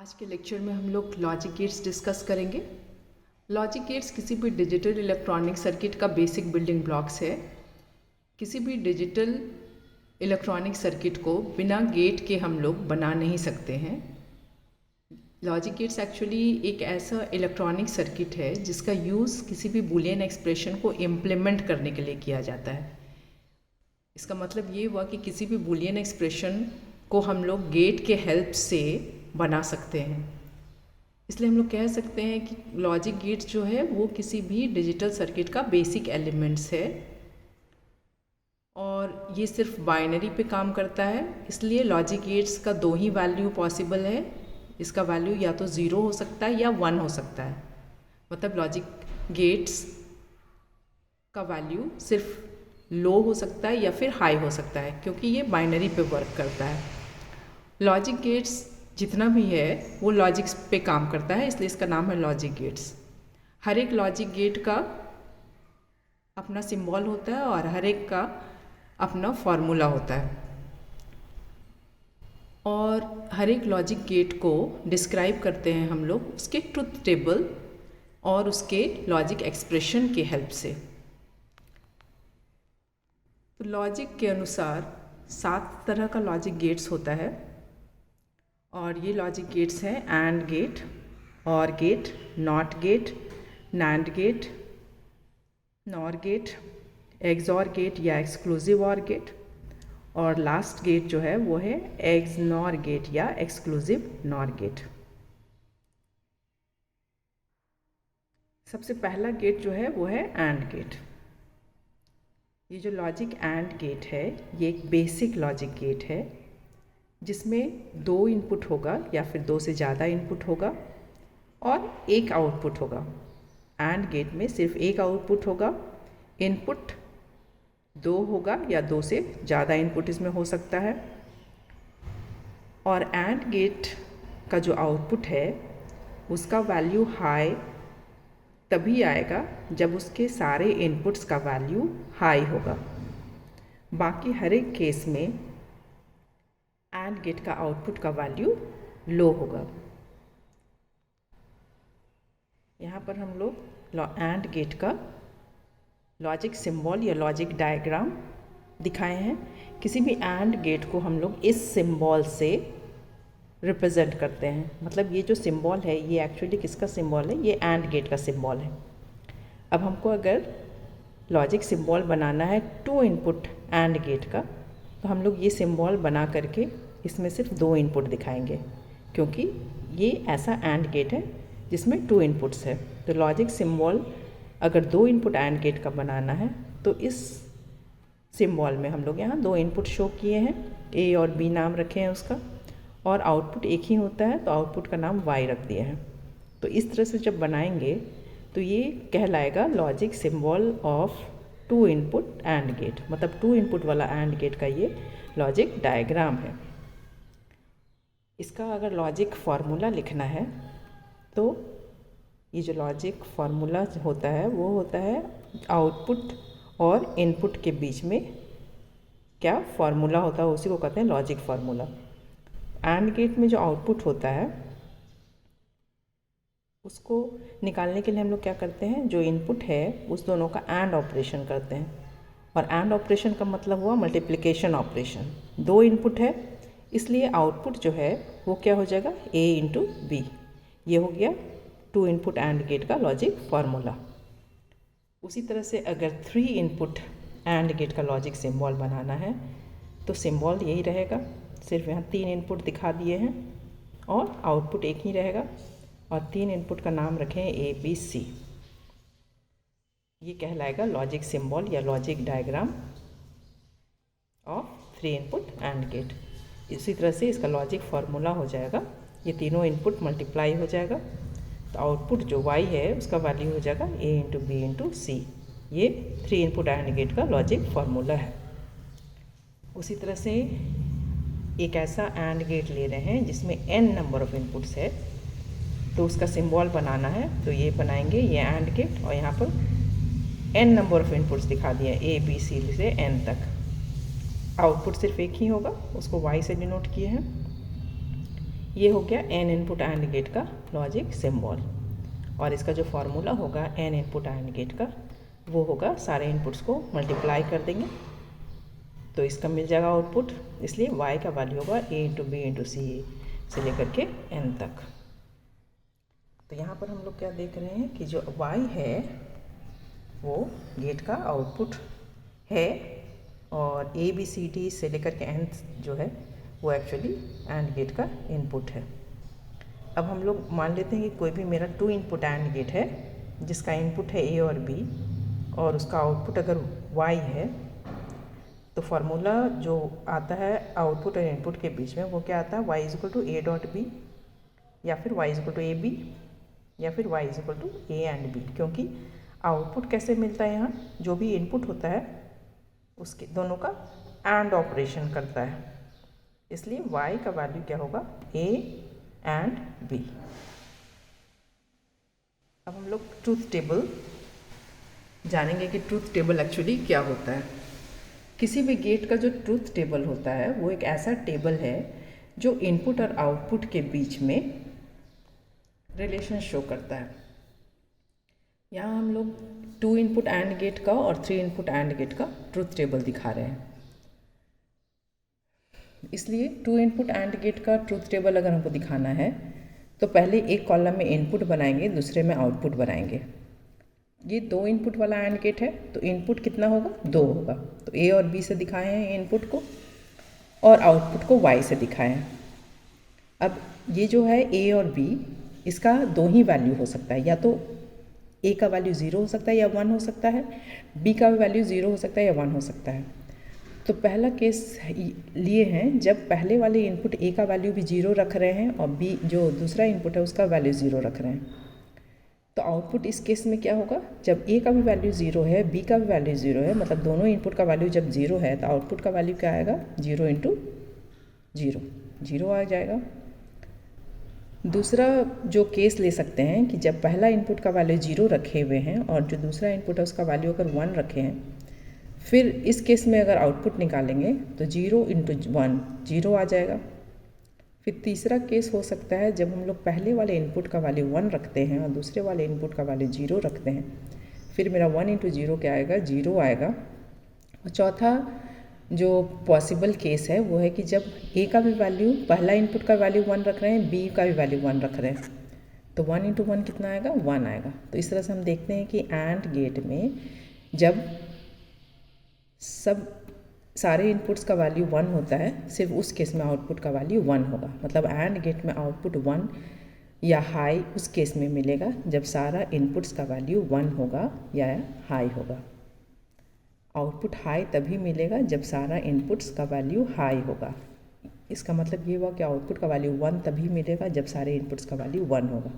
आज के लेक्चर में हम लोग लॉजिक गेट्स डिस्कस करेंगे। लॉजिक गेट्स किसी भी डिजिटल इलेक्ट्रॉनिक सर्किट का बेसिक बिल्डिंग ब्लॉक्स है। किसी भी डिजिटल इलेक्ट्रॉनिक सर्किट को बिना गेट के हम लोग बना नहीं सकते हैं। लॉजिक गेट्स एक्चुअली एक ऐसा इलेक्ट्रॉनिक सर्किट है जिसका यूज़ किसी भी बूलियन एक्सप्रेशन को इम्प्लीमेंट करने के लिए किया जाता है। इसका मतलब ये हुआ कि किसी भी बूलियन एक्सप्रेशन को हम लोग गेट के हेल्प से बना सकते हैं। इसलिए हम लोग कह सकते हैं कि लॉजिक गेट्स जो है वो किसी भी डिजिटल सर्किट का बेसिक एलिमेंट्स है और ये सिर्फ बाइनरी पे काम करता है। इसलिए लॉजिक गेट्स का दो ही वैल्यू पॉसिबल है। इसका वैल्यू या तो 0 हो सकता है या 1 हो सकता है। मतलब लॉजिक गेट्स का वैल्यू सिर्फ लो हो सकता है या फिर हाई हो सकता है, क्योंकि ये बाइनरी पे वर्क करता है। लॉजिक गेट्स जितना भी है वो लॉजिक्स पे काम करता है, इसलिए इसका नाम है लॉजिक गेट्स। हर एक लॉजिक गेट का अपना सिंबल होता है और हर एक का अपना फॉर्मूला होता है, और हर एक लॉजिक गेट को डिस्क्राइब करते हैं हम लोग उसके ट्रुथ टेबल और उसके लॉजिक एक्सप्रेशन की हेल्प से। तो लॉजिक के अनुसार 7 तरह का लॉजिक गेट्स होता है, और ये लॉजिक गेट्स हैं and gate, or gate, not gate, nand gate, nor gate, xor gate या एक्सक्लूसिव और गेट, और लास्ट गेट जो है वो है एक्स नॉर गेट या एक्सक्लूसिव नॉर गेट। सबसे पहला गेट जो है वो है एंड गेट। ये जो लॉजिक एंड गेट है ये एक बेसिक लॉजिक गेट है जिसमें 2 इनपुट होगा या फिर 2 से ज़्यादा इनपुट होगा और एक आउटपुट होगा। एंड गेट में सिर्फ एक आउटपुट होगा, इनपुट 2 होगा या 2 से ज़्यादा इनपुट इसमें हो सकता है। और एंड गेट का जो आउटपुट है उसका वैल्यू हाई तभी आएगा जब उसके सारे इनपुट्स का वैल्यू हाई होगा। बाकी हर एक केस में एंड गेट का आउटपुट का वैल्यू लो होगा। यहाँ पर हम लोग एंड गेट का लॉजिक सिंबल या लॉजिक डायग्राम दिखाए हैं। किसी भी एंड गेट को हम लोग इस सिंबल से रिप्रेजेंट करते हैं। मतलब ये जो सिंबल है ये एक्चुअली किसका सिंबल है? ये एंड गेट का सिंबल है। अब हमको अगर लॉजिक सिंबल बनाना है 2 इनपुट एंड गेट का, तो हम लोग ये सिंबल बना करके इसमें सिर्फ 2 इनपुट दिखाएंगे, क्योंकि ये ऐसा एंड गेट है जिसमें 2 इनपुट्स है। तो लॉजिक सिंबल अगर 2 इनपुट एंड गेट का बनाना है तो इस सिंबल में हम लोग यहाँ 2 इनपुट शो किए हैं, ए और बी नाम रखे हैं उसका, और आउटपुट एक ही होता है तो आउटपुट का नाम वाई रख दिए हैं। तो इस तरह से जब बनाएंगे तो ये कहलाएगा logic symbol of 2 input and gate. मतलब 2 इनपुट वाला एंड गेट का ये लॉजिक डायग्राम है। इसका अगर लॉजिक फार्मूला लिखना है तो ये जो लॉजिक फार्मूला होता है वो होता है आउटपुट और इनपुट के बीच में क्या फार्मूला होता है उसी को कहते हैं लॉजिक फार्मूला। एंड गेट में जो आउटपुट होता है उसको निकालने के लिए हम लोग क्या करते हैं, जो इनपुट है उस दोनों का एंड ऑपरेशन करते हैं। और एंड ऑपरेशन का मतलब हुआ मल्टीप्लिकेशन ऑपरेशन। 2 इनपुट है इसलिए आउटपुट जो है वो क्या हो जाएगा, a इंटू बी। ये हो गया 2 इनपुट एंड गेट का लॉजिक फार्मूला। उसी तरह से अगर 3 इनपुट एंड गेट का लॉजिक सिंबल बनाना है तो सिंबल यही रहेगा, सिर्फ यहाँ 3 इनपुट दिखा दिए हैं और आउटपुट एक ही रहेगा, और 3 इनपुट का नाम रखें ए बी सी। ये कहलाएगा लॉजिक सिंबल या logic diagram of 3 input and gate. इसी तरह से इसका लॉजिक फार्मूला हो जाएगा, ये तीनों इनपुट मल्टीप्लाई हो जाएगा तो आउटपुट जो y है उसका वैल्यू हो जाएगा a इंटू बी इंटू सी। ये 3 इनपुट एंड गेट का लॉजिक फार्मूला है। उसी तरह से एक ऐसा एंड गेट ले रहे हैं जिसमें n नंबर ऑफ इनपुट्स है, तो उसका सिंबल बनाना है तो ये बनाएंगे ये एंड गेट, और यहाँ पर n नंबर ऑफ इनपुट्स दिखा दिया a b c से n तक। आउटपुट सिर्फ एक ही होगा, उसको y से डिनोट किए हैं। ये हो गया n इनपुट AND गेट का लॉजिक सिंबल। और इसका जो फार्मूला होगा n इनपुट AND गेट का, वो होगा सारे इनपुट्स को मल्टीप्लाई कर देंगे तो इसका मिल जाएगा आउटपुट। इसलिए y का वैल्यू होगा a इंटू बी इंटू सी से लेकर के n तक। तो यहाँ पर हम लोग क्या देख रहे हैं कि जो y है वो गेट का आउटपुट है और ए बी सी डी से लेकर के n जो है वो एक्चुअली AND गेट का इनपुट है। अब हम लोग मान लेते हैं कि कोई भी मेरा 2 इनपुट AND गेट है जिसका इनपुट है a और b और उसका आउटपुट अगर y है, तो फार्मूला जो आता है आउटपुट और इनपुट के बीच में वो क्या आता है, y is equal to a dot b या फिर y is equal to A B या फिर y is equal to a and b। क्योंकि आउटपुट कैसे मिलता है, यहाँ जो भी इनपुट होता है उसके दोनों का एंड ऑपरेशन करता है, इसलिए y का वैल्यू क्या होगा, a एंड b। अब हम लोग ट्रूथ टेबल जानेंगे कि ट्रूथ टेबल एक्चुअली क्या होता है। किसी भी गेट का जो ट्रूथ टेबल होता है वो एक ऐसा टेबल है जो इनपुट और आउटपुट के बीच में रिलेशन शो करता है। यहाँ हम लोग 2 इनपुट AND गेट का और 3 इनपुट AND गेट का ट्रूथ टेबल दिखा रहे हैं। इसलिए 2 इनपुट AND गेट का ट्रूथ टेबल अगर हमको दिखाना है तो पहले एक कॉलम में इनपुट बनाएंगे, दूसरे में आउटपुट बनाएंगे। ये 2 इनपुट वाला AND गेट है तो इनपुट कितना होगा, 2 होगा। तो A और B से दिखाए हैं इनपुट को और आउटपुट को Y से दिखाए हैं। अब ये जो है A और B, इसका 2 ही वैल्यू हो सकता है, या तो A का वैल्यू 0 हो सकता है या 1 हो सकता है, B का वैल्यू 0 हो सकता है या 1 हो सकता है। तो पहला केस लिए हैं जब पहले वाले इनपुट A का वैल्यू भी 0 रख रहे हैं और B जो दूसरा इनपुट है उसका वैल्यू 0 रख रहे हैं। तो आउटपुट इस केस में क्या होगा, जब A का भी वैल्यू 0 है, B का भी वैल्यू 0 है, मतलब दोनों इनपुट का वैल्यू जब 0 है तो आउटपुट का वैल्यू क्या आएगा, 0 इंटू 0, 0 आ जाएगा। दूसरा जो केस ले सकते हैं कि जब पहला इनपुट का वैल्यू 0 रखे हुए हैं और जो दूसरा इनपुट है उसका वैल्यू अगर 1 रखे हैं, फिर इस केस में अगर आउटपुट निकालेंगे तो 0 इंटू 1 0 आ जाएगा। फिर तीसरा केस हो सकता है जब हम लोग पहले वाले इनपुट का वैल्यू 1 रखते हैं और दूसरे वाले इनपुट का वैल्यू 0 रखते हैं, फिर मेरा 1 इंटू 0 क्या आएगा, 0 आएगा। और चौथा जो पॉसिबल केस है वो है कि जब A का भी वैल्यू, पहला इनपुट का वैल्यू 1 रख रहे हैं, B का भी वैल्यू 1 रख रहे हैं, तो 1 इंटू 1 कितना आएगा, 1 आएगा। तो इस तरह से हम देखते हैं कि AND गेट में जब सारे इनपुट्स का वैल्यू 1 होता है, सिर्फ उस केस में आउटपुट का वैल्यू 1 होगा। मतलब AND गेट में आउटपुट 1 या हाई उस केस में मिलेगा जब सारा इनपुट्स का वैल्यू 1 होगा या हाई होगा। आउटपुट हाई तभी मिलेगा जब सारा इनपुट्स का वैल्यू हाई होगा। इसका मतलब ये हुआ कि आउटपुट का वैल्यू 1 तभी मिलेगा जब सारे इनपुट्स का वैल्यू 1 होगा।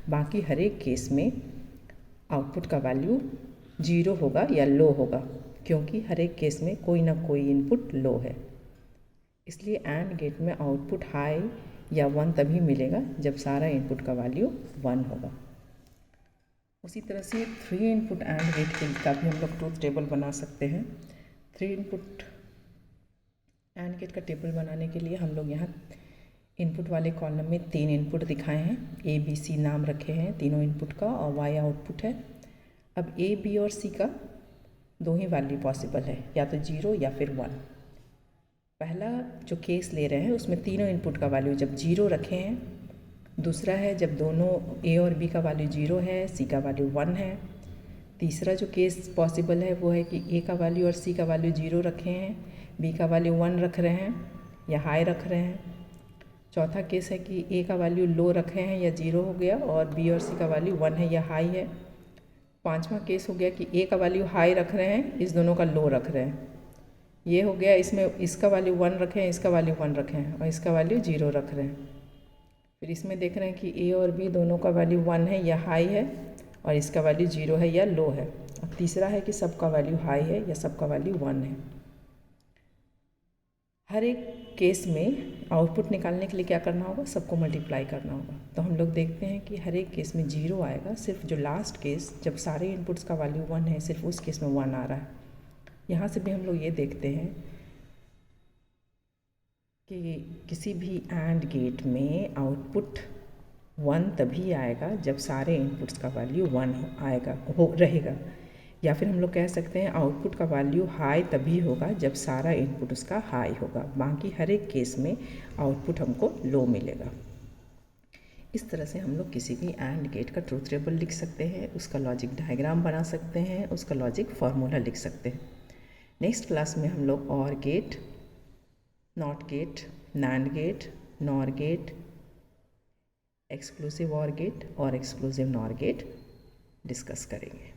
बाकी हर एक केस में आउटपुट का वैल्यू 0 होगा या लो होगा, क्योंकि हर एक केस में कोई ना कोई इनपुट लो है। इसलिए AND गेट में आउटपुट हाई या 1 तभी मिलेगा जब सारा इनपुट का वैल्यू 1 होगा। उसी तरह से 3 इनपुट AND गेट का भी हम लोग ट्रूथ टेबल बना सकते हैं। 3 इनपुट AND गेट का टेबल बनाने के लिए हम लोग यहाँ इनपुट वाले कॉलम में 3 इनपुट दिखाए हैं, A B C नाम रखे हैं तीनों इनपुट का और Y आउटपुट है। अब A B और C का 2 ही वैल्यू पॉसिबल है, या तो 0 या फिर 1। पहला जो केस ले रहे हैं उसमें तीनों इनपुट का वैल्यू जब 0 रखे हैं, दूसरा है जब दोनों A और B का वैल्यू 0 है, C का वैल्यू 1 है। तीसरा जो केस पॉसिबल है वो है कि A का वैल्यू और C का वैल्यू 0 रखे हैं, B का वैल्यू 1 रख रहे हैं या हाई रख रहे हैं। चौथा केस है कि A का वैल्यू लो रखे हैं या 0 हो गया और B और C का वैल्यू 1 है या हाई है। पांचवा केस हो गया कि A का वैल्यू हाई रख रहे हैं, इस दोनों का लो रख रहे हैं। ये हो गया, इसमें इसका वैल्यू 1 रखे हैं, इसका वैल्यू 1 रखे हैं और इसका वैल्यू 0 रख रहे हैं। फिर इसमें देख रहे हैं कि A और B दोनों का वैल्यू 1 है या हाई है और इसका वैल्यू 0 है या लो है। अब तीसरा है कि सबका वैल्यू हाई है या सबका वैल्यू 1 है। हर एक केस में आउटपुट निकालने के लिए क्या करना होगा, सबको मल्टीप्लाई करना होगा। तो हम लोग देखते हैं कि हर एक केस में 0 आएगा, सिर्फ जो लास्ट केस जब सारे इनपुट्स का वैल्यू 1 है, सिर्फ उस केस में 1 आ रहा है। यहाँ से भी हम लोग ये देखते हैं कि किसी भी एंड गेट में आउटपुट 1 तभी आएगा जब सारे इनपुट्स का वैल्यू 1 रहेगा, या फिर हम लोग कह सकते हैं आउटपुट का वैल्यू हाई तभी होगा जब सारा इनपुट उसका हाई होगा, बाकी हर एक केस में आउटपुट हमको लो मिलेगा। इस तरह से हम लोग किसी भी एंड गेट का ट्रूथ टेबल लिख सकते हैं, उसका लॉजिक डायग्राम बना सकते हैं, उसका लॉजिक फार्मूला लिख सकते हैं। नेक्स्ट क्लास में हम लोग or gate, not gate, nand gate, nor gate, exclusive or gate और एक्सक्लूसिव नॉर गेट डिस्कस करेंगे।